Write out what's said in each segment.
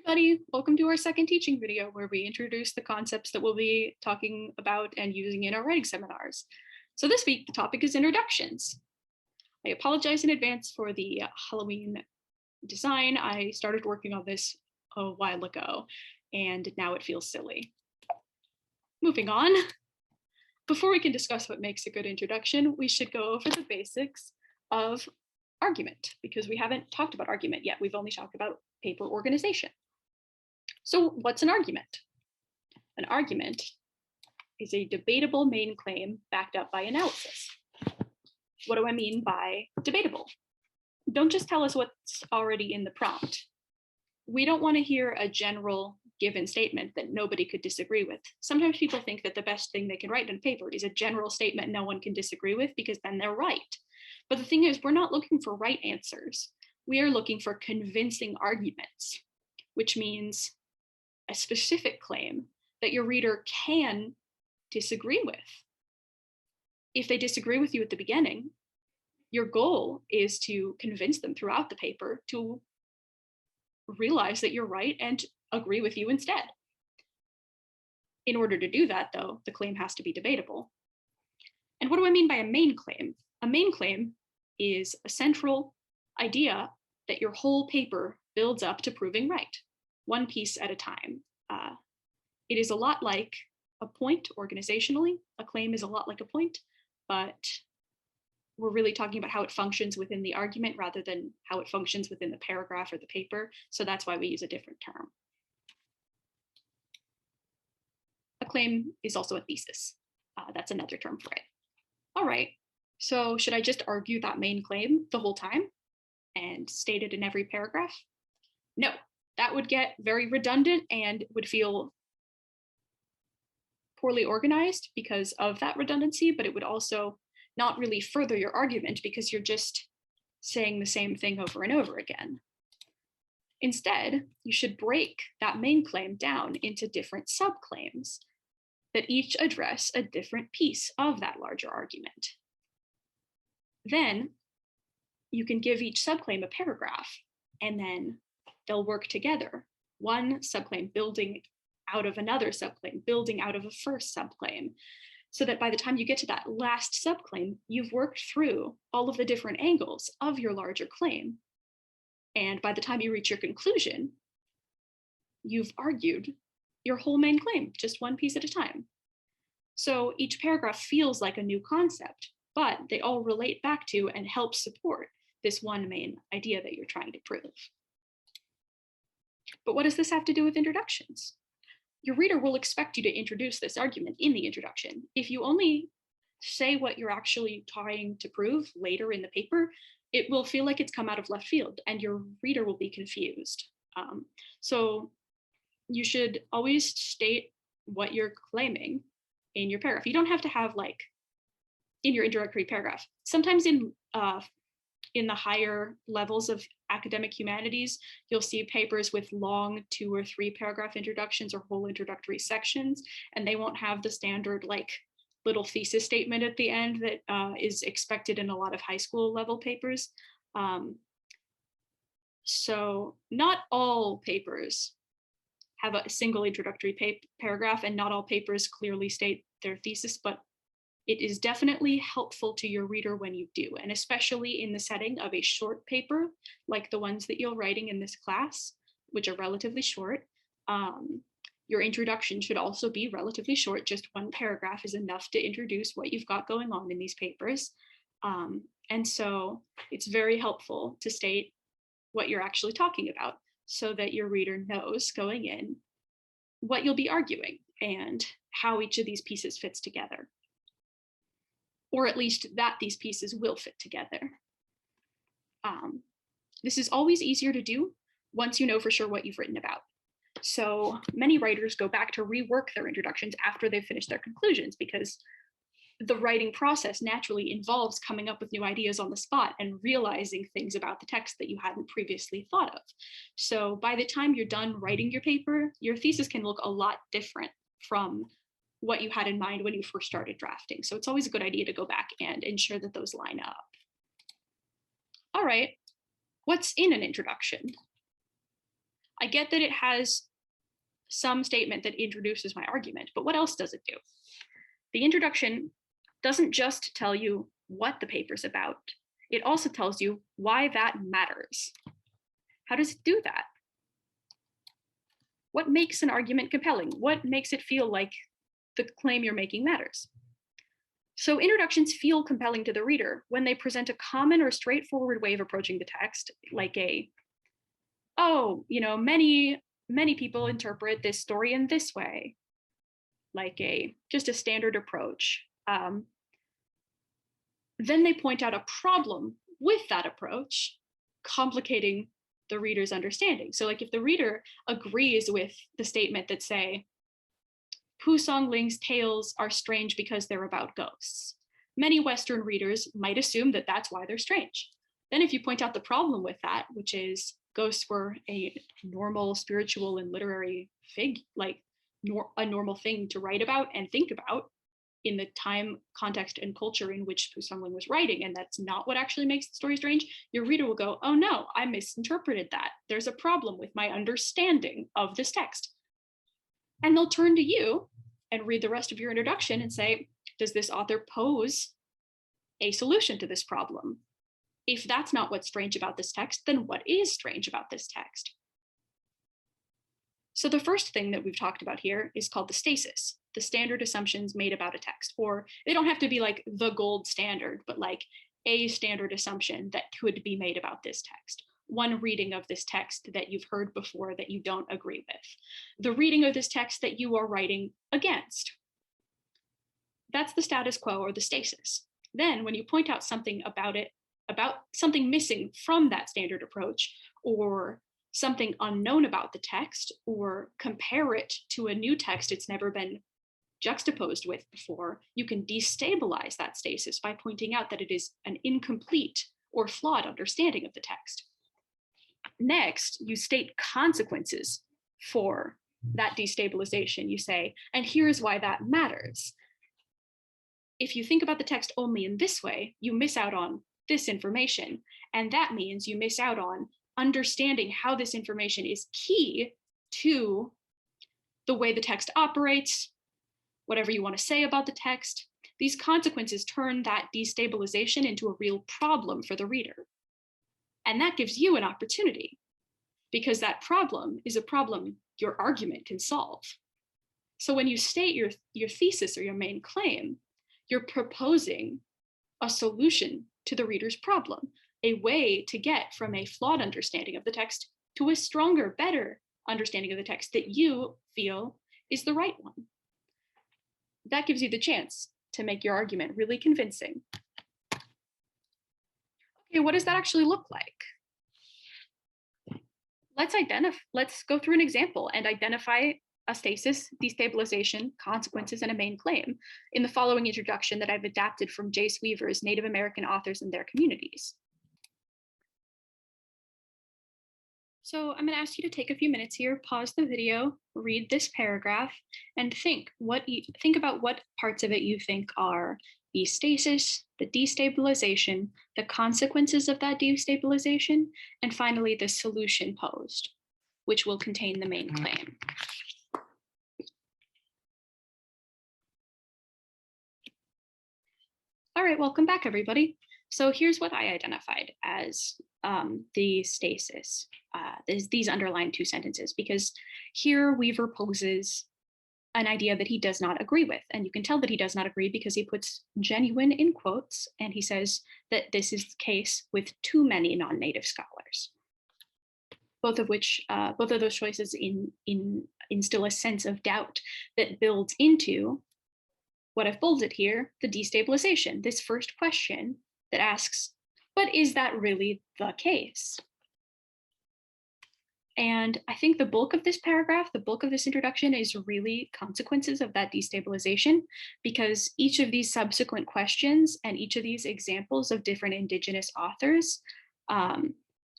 Everybody, welcome to our second teaching video where we introduce the concepts that we'll be talking about and using in our writing seminars. So this week, the topic is introductions. I apologize in advance for the Halloween design. I started working on this a while ago, and now it feels silly. Moving on. Before we can discuss what makes a good introduction, we should go over the basics of argument, because we haven't talked about argument yet. We've only talked about paper organization. So what's an argument? An argument is a debatable main claim backed up by analysis. What do I mean by debatable? Don't just tell us what's already in the prompt. We don't want to hear a general given statement that nobody could disagree with. Sometimes people think that the best thing they can write in paper is a general statement no one can disagree with because then they're right. But the thing is, we're not looking for right answers. We are looking for convincing arguments, which means a specific claim that your reader can disagree with. If they disagree with you at the beginning, your goal is to convince them throughout the paper to realize that you're right and agree with you instead. In order to do that, though, the claim has to be debatable. And what do I mean by a main claim? A main claim is a central idea that your whole paper builds up to proving right, one piece at a time. It is a lot like a point organizationally. A claim is a lot like a point, but we're really talking about how it functions within the argument rather than how it functions within the paragraph or the paper. So that's why we use a different term. A claim is also a thesis. That's another term for it. All right, so should I just argue that main claim the whole time and state it in every paragraph? No, that would get very redundant and would feel poorly organized because of that redundancy, but it would also not really further your argument because you're just saying the same thing over and over again. Instead, you should break that main claim down into different subclaims that each address a different piece of that larger argument. Then you can give each subclaim a paragraph, and then they'll work together. One subclaim building out of another subclaim, building out of a first subclaim, so that by the time you get to that last subclaim, you've worked through all of the different angles of your larger claim. And by the time you reach your conclusion, you've argued your whole main claim, just one piece at a time. So each paragraph feels like a new concept, but they all relate back to and help support this one main idea that you're trying to prove. But what does this have to do with introductions? Your reader will expect you to introduce this argument in the introduction. If you only say what you're actually trying to prove later in the paper, it will feel like it's come out of left field and your reader will be confused. So you should always state what you're claiming in your paragraph. You don't have to have like in your introductory paragraph. Sometimes in the higher levels of academic humanities, you'll see papers with long 2 or 3 paragraph introductions or whole introductory sections, and they won't have the standard like little thesis statement at the end that is expected in a lot of high school level papers. So not all papers have a single introductory paragraph, and not all papers clearly state their thesis, but it is definitely helpful to your reader when you do, and especially in the setting of a short paper, like the ones that you're writing in this class, which are relatively short. Your introduction should also be relatively short. Just one paragraph is enough to introduce what you've got going on in these papers. And so it's very helpful to state what you're actually talking about so that your reader knows going in what you'll be arguing and how each of these pieces fits together. Or at least that these pieces will fit together. This is always easier to do once you know for sure what you've written about. So many writers go back to rework their introductions after they've finished their conclusions because the writing process naturally involves coming up with new ideas on the spot and realizing things about the text that you hadn't previously thought of. So by the time you're done writing your paper, your thesis can look a lot different from what you had in mind when you first started drafting. So it's always a good idea to go back and ensure that those line up. All right, what's in an introduction? I get that it has some statement that introduces my argument, but what else does it do? The introduction doesn't just tell you what the paper's about, it also tells you why that matters. How does it do that? What makes an argument compelling? What makes it feel like the claim you're making matters? So introductions feel compelling to the reader when they present a common or straightforward way of approaching the text, like many people interpret this story in this way, like just a standard approach. Then they point out a problem with that approach, complicating the reader's understanding. So like if the reader agrees with the statement that say, Pu Songling's tales are strange because they're about ghosts, many Western readers might assume that that's why they're strange. Then if you point out the problem with that, which is ghosts were a normal spiritual and literary a normal thing to write about and think about in the time, context, and culture in which Pu Songling was writing, and that's not what actually makes the story strange, your reader will go, oh no, I misinterpreted that. There's a problem with my understanding of this text. And they'll turn to you and read the rest of your introduction and say, does this author pose a solution to this problem? If that's not what's strange about this text, then what is strange about this text? So the first thing that we've talked about here is called the stasis, the standard assumptions made about a text, or they don't have to be like the gold standard, but like a standard assumption that could be made about this text. One reading of this text that you've heard before that you don't agree with. The reading of this text that you are writing against. That's the status quo or the stasis. Then when you point out something about something missing from that standard approach, or something unknown about the text, or compare it to a new text it's never been juxtaposed with before, you can destabilize that stasis by pointing out that it is an incomplete or flawed understanding of the text. Next, you state consequences for that destabilization. You say, and here's why that matters. If you think about the text only in this way, you miss out on this information, and that means you miss out on understanding how this information is key to the way the text operates, whatever you want to say about the text. These consequences turn that destabilization into a real problem for the reader. And that gives you an opportunity, because that problem is a problem your argument can solve. So when you state your thesis or your main claim, you're proposing a solution to the reader's problem, a way to get from a flawed understanding of the text to a stronger, better understanding of the text that you feel is the right one. That gives you the chance to make your argument really convincing. Okay, what does that actually look like? Let's go through an example and identify a stasis, destabilization, consequences, and a main claim in the following introduction that I've adapted from Jace Weaver's Native American Authors and Their Communities. So I'm going to ask you to take a few minutes here, pause the video, read this paragraph, and think about what parts of it you think are the stasis, the destabilization, the consequences of that destabilization, and finally the solution posed, which will contain the main claim. All right, welcome back, everybody. So here's what I identified as the stasis, these underlined two sentences, because here Weaver poses an idea that he does not agree with. And you can tell that he does not agree because he puts genuine in quotes, and he says that this is the case with too many non-native scholars. Both of those choices instill a sense of doubt that builds into what I've bolded here, the destabilization, this first question that asks, but is that really the case? And I think the bulk of this paragraph, the bulk of this introduction is really consequences of that destabilization, because each of these subsequent questions and each of these examples of different Indigenous authors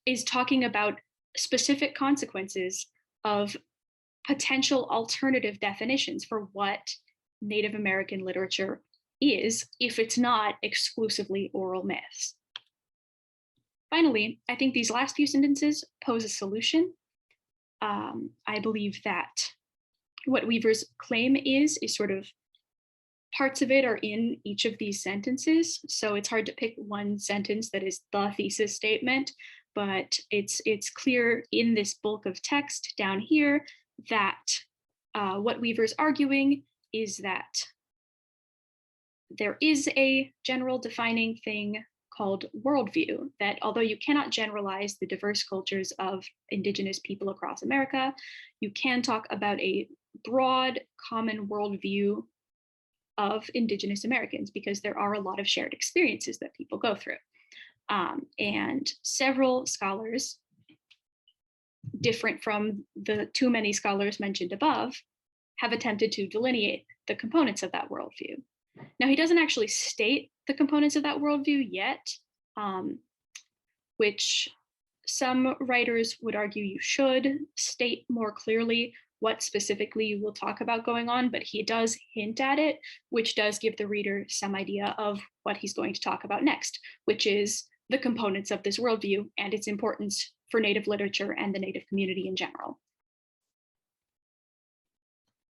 is talking about specific consequences of potential alternative definitions for what Native American literature is, if it's not exclusively oral myths. Finally, I think these last few sentences pose a solution I believe that what Weaver's claim is sort of parts of it are in each of these sentences. So it's hard to pick one sentence that is the thesis statement, but it's clear in this bulk of text down here that what Weaver's arguing is that there is a general defining thing called worldview, that although you cannot generalize the diverse cultures of Indigenous people across America, you can talk about a broad common worldview of Indigenous Americans because there are a lot of shared experiences that people go through. And several scholars, different from the too many scholars mentioned above, have attempted to delineate the components of that worldview. Now, he doesn't actually state the components of that worldview yet, which some writers would argue you should state more clearly what specifically you will talk about going on, but he does hint at it, which does give the reader some idea of what he's going to talk about next, which is the components of this worldview and its importance for Native literature and the Native community in general.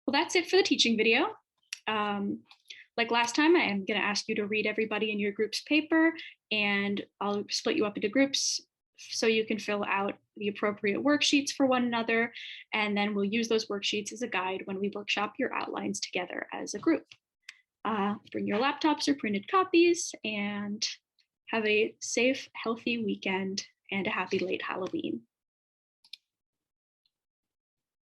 Well, that's it for the teaching video. Like last time, I am going to ask you to read everybody in your group's paper, and I'll split you up into groups so you can fill out the appropriate worksheets for one another, and then we'll use those worksheets as a guide when we workshop your outlines together as a group. Bring your laptops or printed copies, and have a safe, healthy weekend and a happy late Halloween.